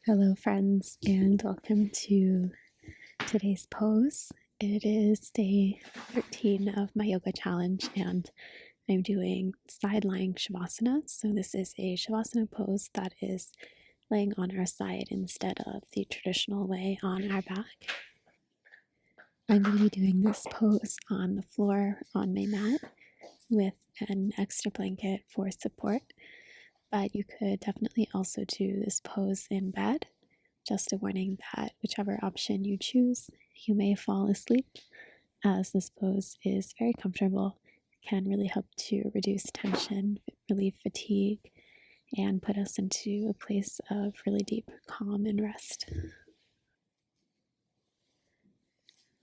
Hello, friends, and welcome to today's pose. It is day 13 of my yoga challenge, and I'm doing side lying shavasana. So, this is a shavasana pose that is laying on our side instead of the traditional way on our back. I'm going to be doing this pose on the floor on my mat with an extra blanket for support, but you could definitely also do this pose in bed. Just a warning that whichever option you choose, you may fall asleep, as this pose is very comfortable, can really help to reduce tension, relieve fatigue, and put us into a place of really deep calm and rest.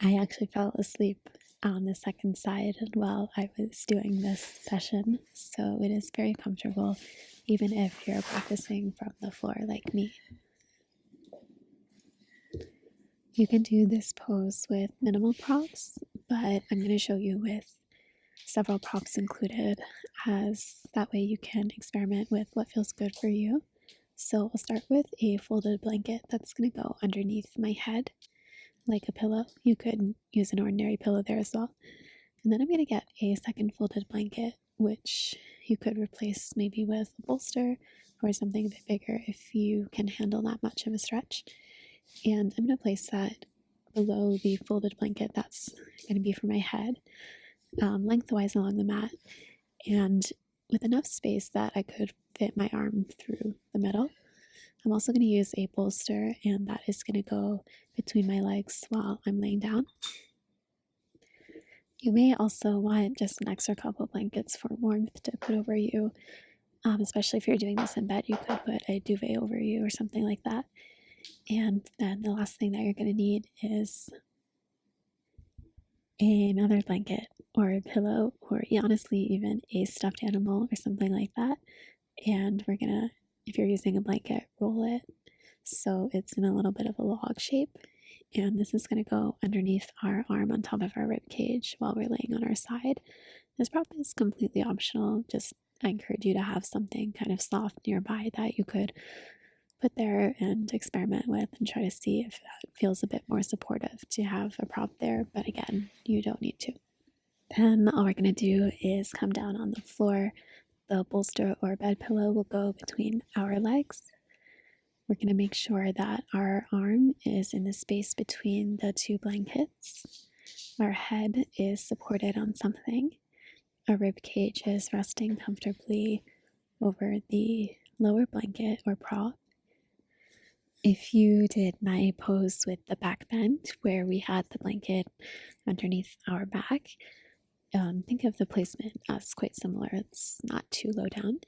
I actually fell asleep on the second side while I was doing this session, so it is very comfortable, even if you're practicing from the floor like me. You can do this pose with minimal props, but I'm going to show you with several props included, as that way you can experiment with what feels good for you. So I'll start with a folded blanket that's going to go underneath my head like a pillow. You could use an ordinary pillow there as well. And then I'm going to get a second folded blanket, which you could replace maybe with a bolster or something a bit bigger if you can handle that much of a stretch. And I'm going to place that below the folded blanket that's going to be for my head, lengthwise along the mat, and with enough space that I could fit my arm through the middle. I'm also going to use a bolster, and that is going to go between my legs while I'm laying down. You may also want just an extra couple blankets for warmth to put over you, especially if you're doing this in bed. You could put a duvet over you or something like that. And then the last thing that you're going to need is another blanket or a pillow, or honestly, even a stuffed animal or something like that. And we're going to, if you're using a blanket, roll it so it's in a little bit of a log shape. And this is going to go underneath our arm on top of our rib cage while we're laying on our side. This prop is completely optional. Just I encourage you to have something kind of soft nearby that you could put there and experiment with and try to see if that feels a bit more supportive to have a prop there. But again, you don't need to. Then all we're going to do is come down on the floor. The bolster or bed pillow will go between our legs. We're going to make sure that our arm is in the space between the two blankets. Our head is supported on something. Our rib cage is resting comfortably over the lower blanket or prop. If you did my pose with the back bend, where we had the blanket underneath our back, think of the placement as quite similar. It's not too low down.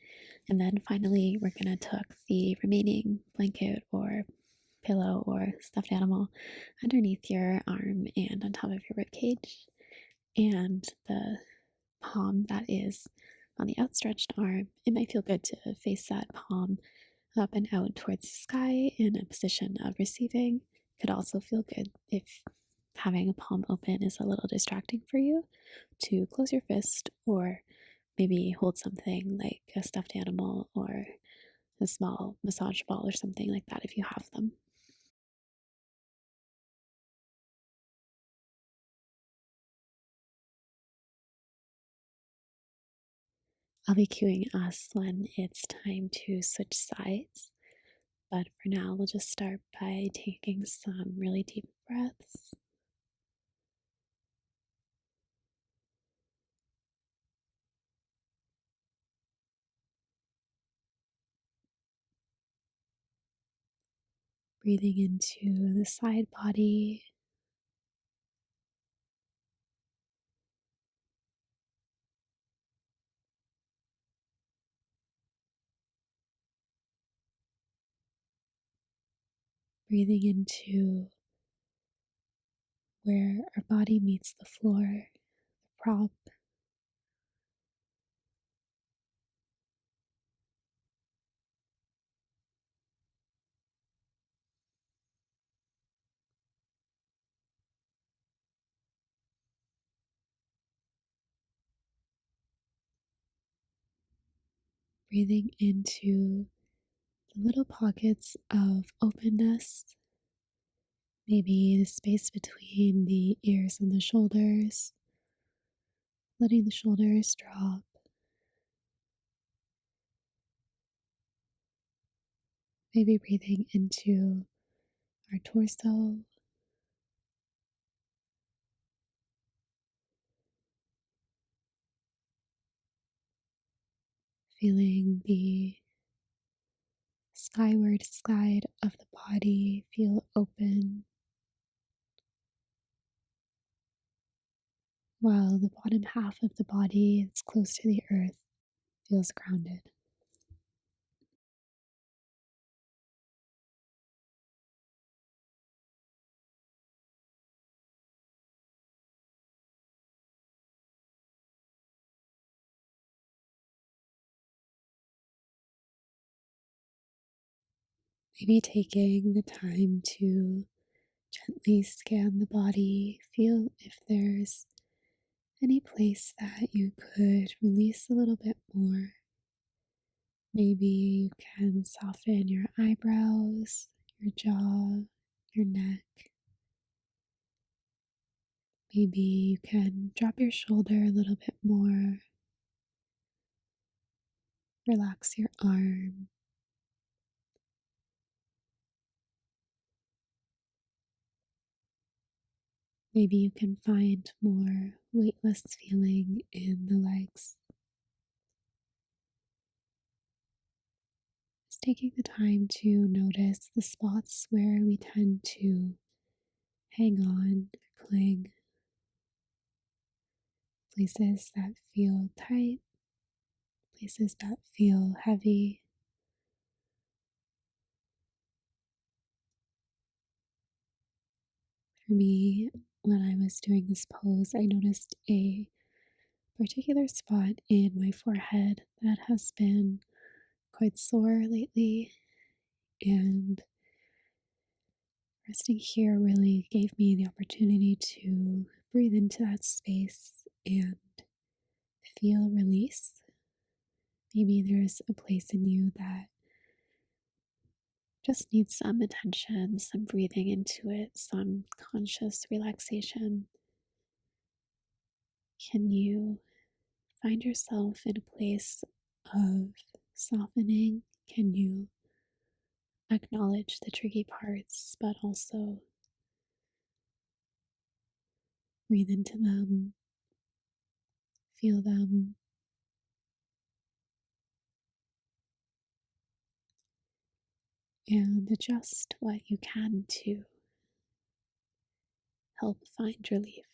And then finally, we're going to tuck the remaining blanket or pillow or stuffed animal underneath your arm and on top of your rib cage. And the palm that is on the outstretched arm, it might feel good to face that palm up and out towards the sky in a position of receiving. Could also feel good if having a palm open is a little distracting for you, to close your fist or maybe hold something like a stuffed animal or a small massage ball or something like that if you have them. I'll be cueing us when it's time to switch sides, but for now we'll just start by taking some really deep breaths. Breathing into the side body, breathing into where our body meets the floor, the prop. Breathing into the little pockets of openness, maybe the space between the ears and the shoulders, letting the shoulders drop, maybe breathing into our torso, feeling the skyward side of the body feel open, while the bottom half of the body that's close to the earth feels grounded. Maybe taking the time to gently scan the body, feel if there's any place that you could release a little bit more. Maybe you can soften your eyebrows, your jaw, your neck. Maybe you can drop your shoulder a little bit more, relax your arm. Maybe you can find more weightless feeling in the legs. Just taking the time to notice the spots where we tend to hang on, cling, places that feel tight, places that feel heavy. For me, when I was doing this pose, I noticed a particular spot in my forehead that has been quite sore lately, and resting here really gave me the opportunity to breathe into that space and feel release. Maybe there's a place in you that just needs some attention, some breathing into it, some conscious relaxation. Can you find yourself in a place of softening? Can you acknowledge the tricky parts, but also breathe into them, feel them, and adjust what you can to help find relief?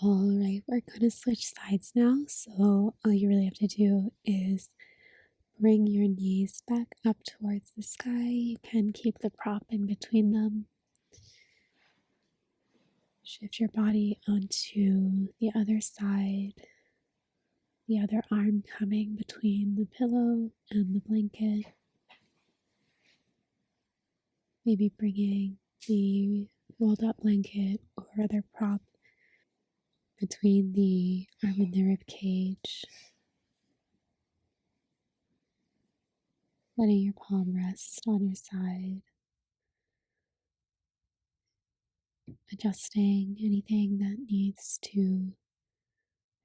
All right, we're going to switch sides now. So, all you really have to do is bring your knees back up towards the sky. You can keep the prop in between them. Shift your body onto the other side, the other arm coming between the pillow and the blanket. Maybe bringing the rolled up blanket or other prop between the arm and the rib cage. Letting your palm rest on your side. Adjusting anything that needs to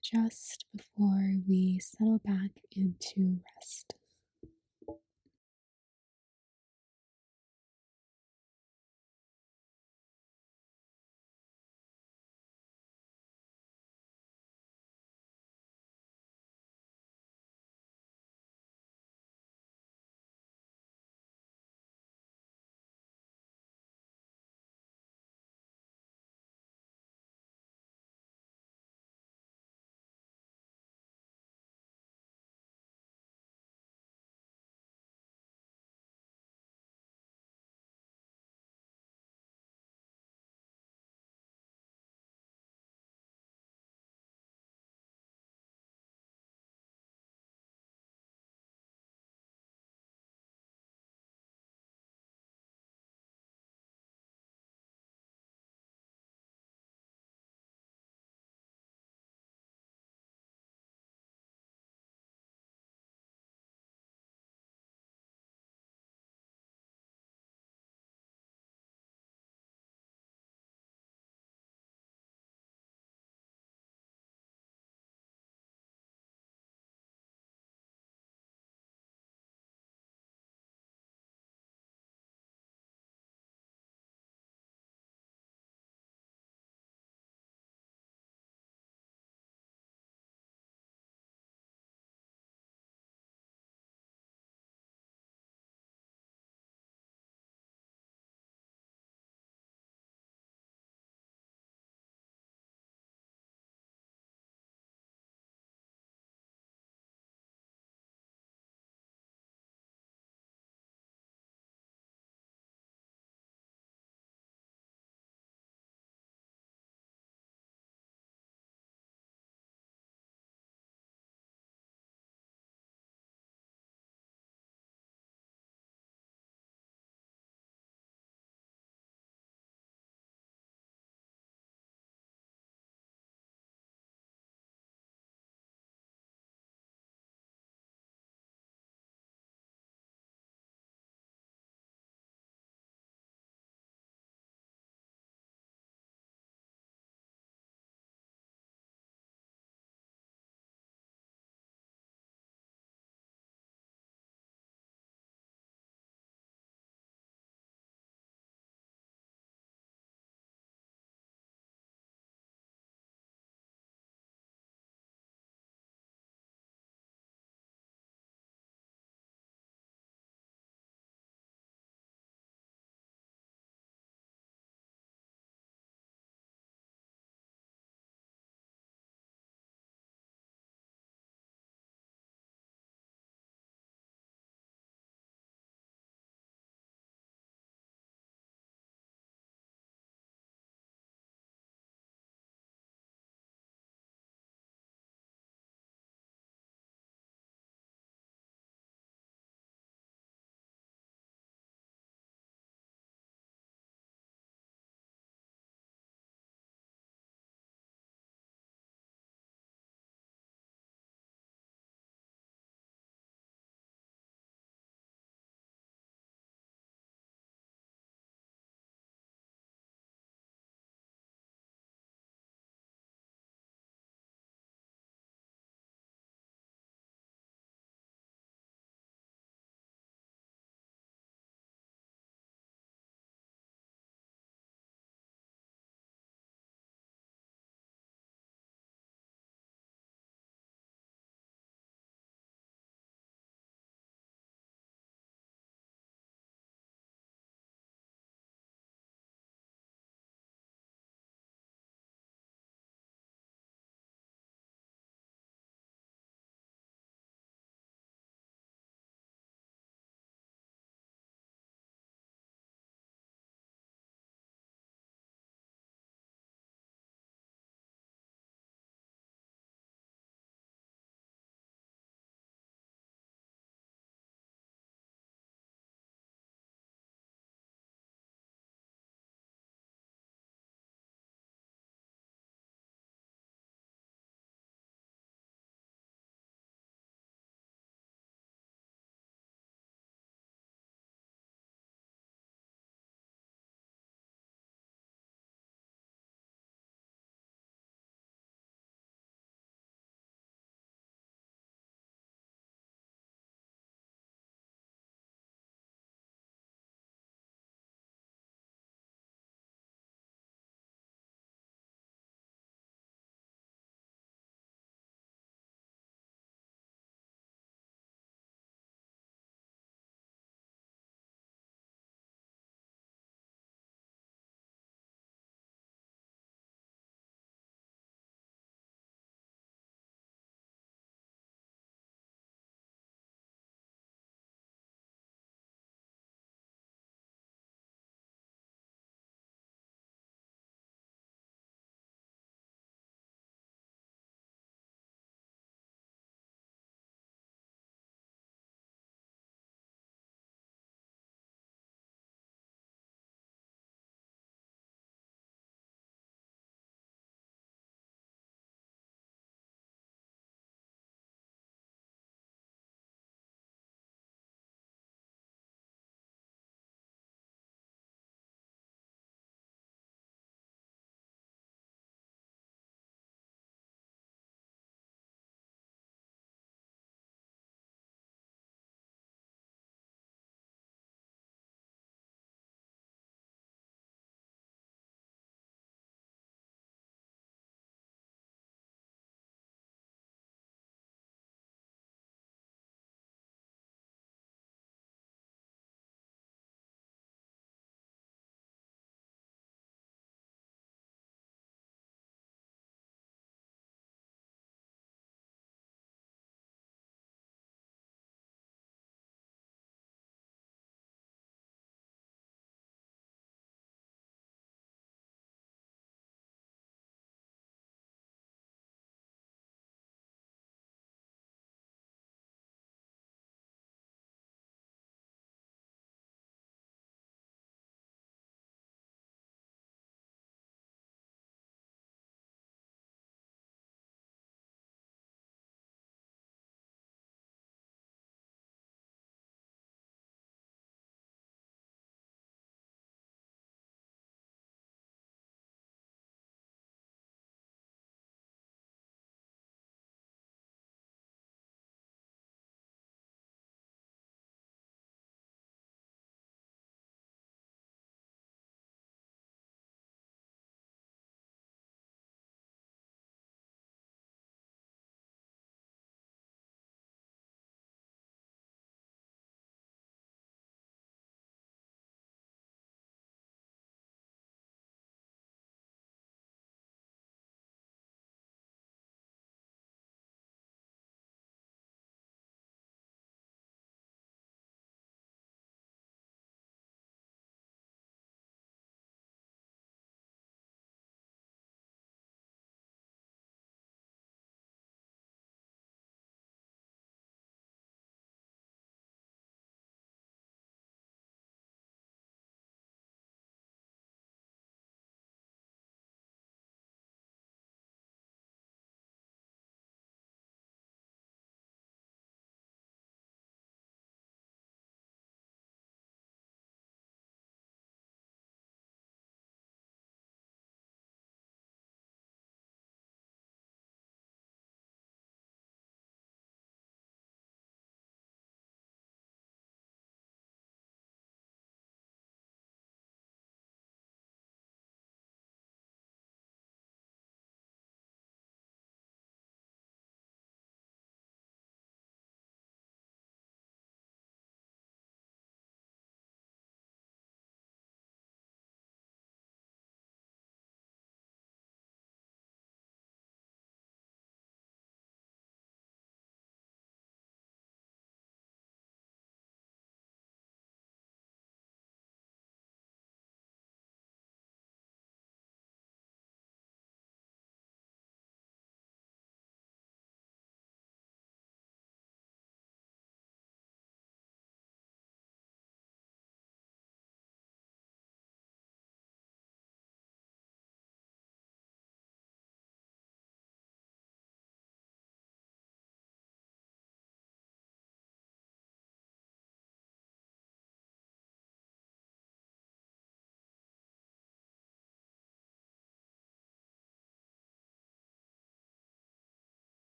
adjust before we settle back into rest.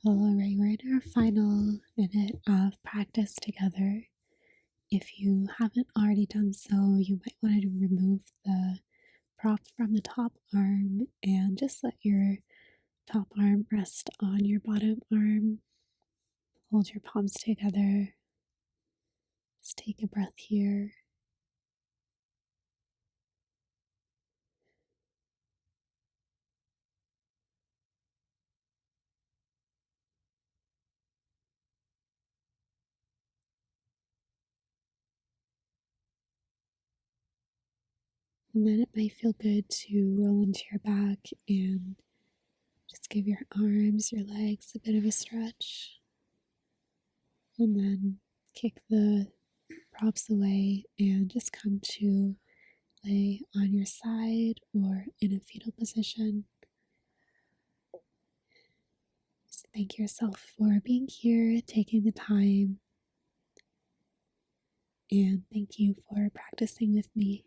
Alright, we're in our final minute of practice together. If you haven't already done so, you might want to remove the prop from the top arm and just let your top arm rest on your bottom arm. Hold your palms together. Just take a breath here. And then it might feel good to roll into your back and just give your arms, your legs a bit of a stretch. And then kick the props away and just come to lay on your side or in a fetal position. Just thank yourself for being here, taking the time, and thank you for practicing with me.